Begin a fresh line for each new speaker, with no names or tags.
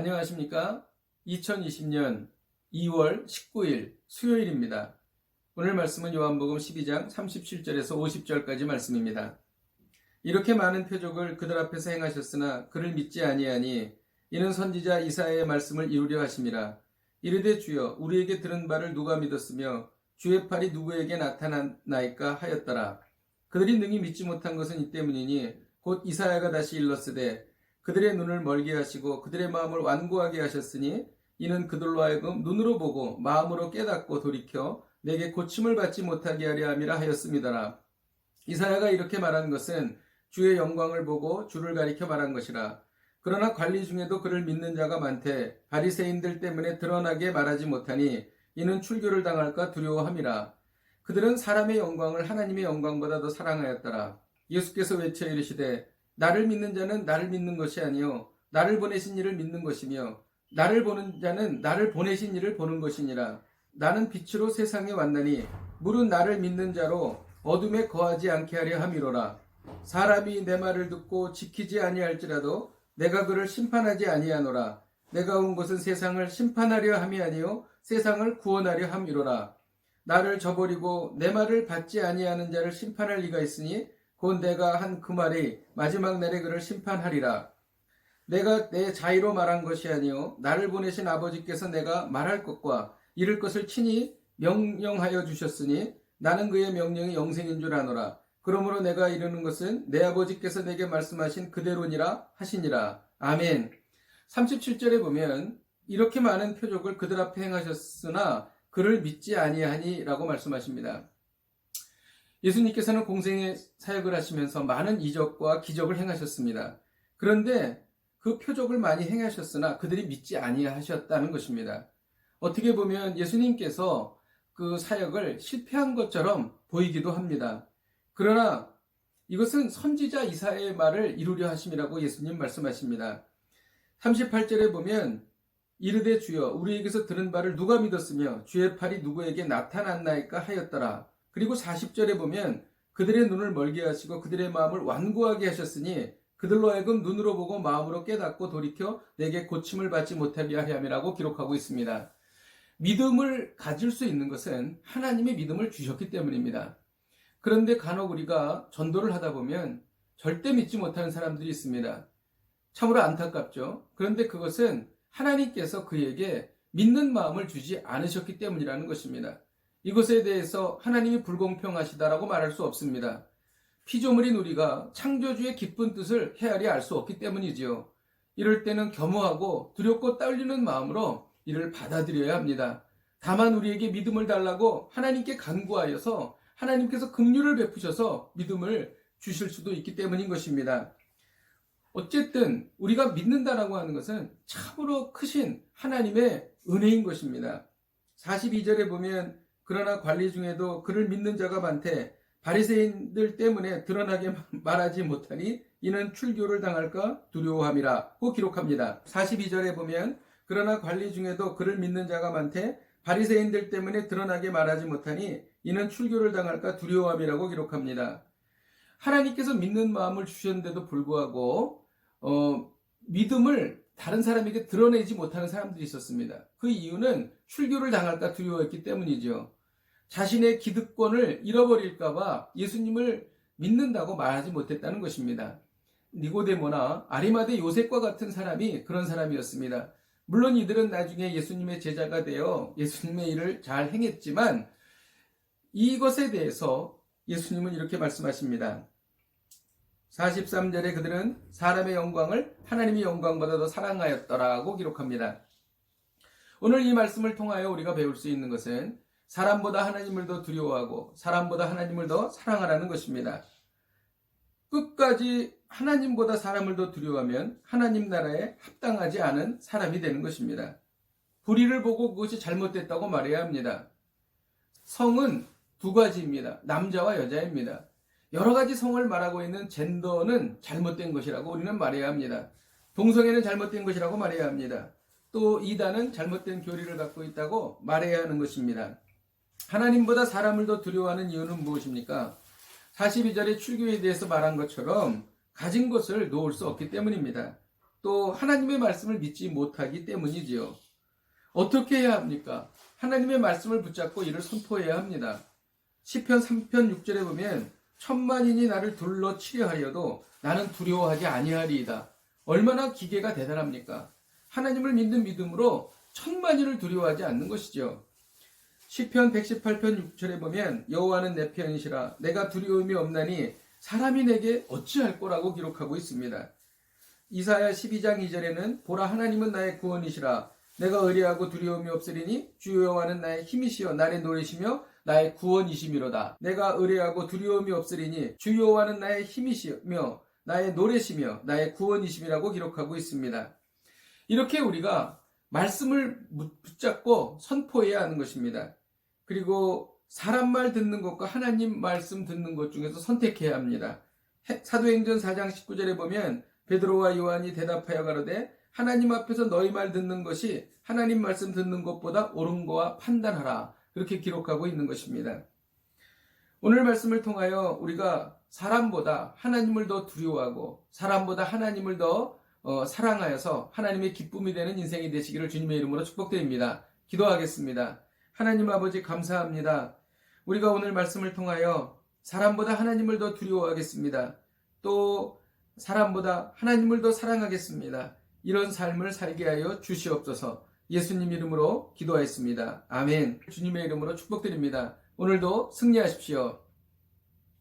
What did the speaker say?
안녕하십니까? 2020년 2월 19일 수요일입니다. 오늘 말씀은 요한복음 12장 37절에서 50절까지 말씀입니다. 이렇게 많은 표적을 그들 앞에서 행하셨으나 그를 믿지 아니하니 이는 선지자 이사야의 말씀을 이루려 하심이라. 이르되 주여 우리에게 들은 바를 누가 믿었으며 주의 팔이 누구에게 나타나나이까 하였더라. 그들이 능히 믿지 못한 것은 이 때문이니 곧 이사야가 다시 일렀으되 그들의 눈을 멀게 하시고 그들의 마음을 완고하게 하셨으니 이는 그들로 하여금 눈으로 보고 마음으로 깨닫고 돌이켜 내게 고침을 받지 못하게 하려 함이라 하였음이더라. 이사야가 이렇게 말한 것은 주의 영광을 보고 주를 가리켜 말한 것이라. 그러나 관리 중에도 그를 믿는 자가 많되 바리새인들 때문에 드러나게 말하지 못하니 이는 출교를 당할까 두려워함이라. 그들은 사람의 영광을 하나님의 영광보다 더 사랑하였더라. 예수께서 외쳐 이르시되 나를 믿는 자는 나를 믿는 것이 아니요 나를 보내신 이를 믿는 것이며 나를 보는 자는 나를 보내신 이를 보는 것이니라. 나는 빛으로 세상에 왔나니 물은 나를 믿는 자로 어둠에 거하지 않게 하려 함이로라. 사람이 내 말을 듣고 지키지 아니할지라도 내가 그를 심판하지 아니하노라. 내가 온 것은 세상을 심판하려 함이 아니요 세상을 구원하려 함이로라. 나를 저버리고 내 말을 받지 아니하는 자를 심판할 리가 있으니 곧 내가 한 그 말이 마지막 날에 그를 심판하리라. 내가 내 자의로 말한 것이 아니요 나를 보내신 아버지께서 내가 말할 것과 이룰 것을 친히 명령하여 주셨으니 나는 그의 명령이 영생인 줄 아노라. 그러므로 내가 이르는 것은 내 아버지께서 내게 말씀하신 그대로니라 하시니라. 아멘. 37절에 보면 이렇게 많은 표적을 그들 앞에 행하셨으나 그를 믿지 아니하니 라고 말씀하십니다. 예수님께서는 공생의 사역을 하시면서 많은 이적과 기적을 행하셨습니다. 그런데 그 표적을 많이 행하셨으나 그들이 믿지 아니하셨다는 것입니다. 어떻게 보면 예수님께서 그 사역을 실패한 것처럼 보이기도 합니다. 그러나 이것은 선지자 이사야의 말을 이루려 하심이라고 예수님 말씀하십니다. 38절에 보면 이르되 주여 우리에게서 들은 바를 누가 믿었으며 주의 팔이 누구에게 나타났나이까 하였더라. 그리고 40절에 보면 그들의 눈을 멀게 하시고 그들의 마음을 완고하게 하셨으니 그들로 하여금 눈으로 보고 마음으로 깨닫고 돌이켜 내게 고침을 받지 못하게 하려 함이라고 기록하고 있습니다. 믿음을 가질 수 있는 것은 하나님의 믿음을 주셨기 때문입니다. 그런데 간혹 우리가 전도를 하다 보면 절대 믿지 못하는 사람들이 있습니다. 참으로 안타깝죠. 그런데 그것은 하나님께서 그에게 믿는 마음을 주지 않으셨기 때문이라는 것입니다. 이것에 대해서 하나님이 불공평하시다라고 말할 수 없습니다. 피조물인 우리가 창조주의 기쁜 뜻을 헤아리 알 수 없기 때문이지요. 이럴 때는 겸허하고 두렵고 떨리는 마음으로 이를 받아들여야 합니다. 다만 우리에게 믿음을 달라고 하나님께 간구하여서 하나님께서 긍휼을 베푸셔서 믿음을 주실 수도 있기 때문인 것입니다. 어쨌든 우리가 믿는다라고 하는 것은 참으로 크신 하나님의 은혜인 것입니다. 42절에 보면 그러나 관리 중에도 그를 믿는 자가 많되 바리새인들 때문에 드러나게 말하지 못하니 이는 출교를 당할까 두려워함이라고 기록합니다. 42절에 보면 그러나 관리 중에도 그를 믿는 자가 많되 바리새인들 때문에 드러나게 말하지 못하니 이는 출교를 당할까 두려워함이라고 기록합니다. 하나님께서 믿는 마음을 주셨는데도 불구하고 믿음을 다른 사람에게 드러내지 못하는 사람들이 있었습니다. 그 이유는 출교를 당할까 두려워했기 때문이죠. 자신의 기득권을 잃어버릴까봐 예수님을 믿는다고 말하지 못했다는 것입니다. 니고데모나 아리마대 요셉과 같은 사람이 그런 사람이었습니다. 물론 이들은 나중에 예수님의 제자가 되어 예수님의 일을 잘 행했지만 이것에 대해서 예수님은 이렇게 말씀하십니다. 43절에 그들은 사람의 영광을 하나님의 영광보다 더 사랑하였더라고 기록합니다. 오늘 이 말씀을 통하여 우리가 배울 수 있는 것은 사람보다 하나님을 더 두려워하고 사람보다 하나님을 더 사랑하라는 것입니다. 끝까지 하나님보다 사람을 더 두려워하면 하나님 나라에 합당하지 않은 사람이 되는 것입니다. 불의를 보고 그것이 잘못됐다고 말해야 합니다. 성은 두 가지입니다. 남자와 여자입니다. 여러 가지 성을 말하고 있는 젠더는 잘못된 것이라고 우리는 말해야 합니다. 동성애는 잘못된 것이라고 말해야 합니다. 또 이단은 잘못된 교리를 갖고 있다고 말해야 하는 것입니다. 하나님보다 사람을 더 두려워하는 이유는 무엇입니까? 42절의 출교에 대해서 말한 것처럼 가진 것을 놓을 수 없기 때문입니다. 또 하나님의 말씀을 믿지 못하기 때문이지요. 어떻게 해야 합니까? 하나님의 말씀을 붙잡고 이를 선포해야 합니다. 시편 3편 6절에 보면 천만인이 나를 둘러치려 하려도 나는 두려워하지 아니하리이다. 얼마나 기계가 대단합니까? 하나님을 믿는 믿음으로 천만인을 두려워하지 않는 것이죠. 시편 118편 6절에 보면 여호와는 내 편이시라 내가 두려움이 없나니 사람이 내게 어찌할 거라고 기록하고 있습니다. 이사야 12장 2절에는 보라 하나님은 나의 구원이시라 내가 의뢰하고 두려움이 없으리니 주 여호와는 나의 힘이시여 나의 노래시며 나의 구원이시미로다. 내가 의뢰하고 두려움이 없으리니 주 여호와는 나의 힘이시며 나의 노래시며 나의 구원이심이라고 기록하고 있습니다. 이렇게 우리가 말씀을 붙잡고 선포해야 하는 것입니다. 그리고 사람 말 듣는 것과 하나님 말씀 듣는 것 중에서 선택해야 합니다. 사도행전 4장 19절에 보면 베드로와 요한이 대답하여 가로되 하나님 앞에서 너희 말 듣는 것이 하나님 말씀 듣는 것보다 옳은 거와 판단하라. 그렇게 기록하고 있는 것입니다. 오늘 말씀을 통하여 우리가 사람보다 하나님을 더 두려워하고 사람보다 하나님을 더 사랑하여서 하나님의 기쁨이 되는 인생이 되시기를 주님의 이름으로 축복드립니다. 기도하겠습니다. 하나님 아버지 감사합니다. 우리가 오늘 말씀을 통하여 사람보다 하나님을 더 두려워하겠습니다. 또 사람보다 하나님을 더 사랑하겠습니다. 이런 삶을 살게 하여 주시옵소서. 예수님 이름으로 기도하였습니다. 아멘. 주님의 이름으로 축복드립니다. 오늘도 승리하십시오.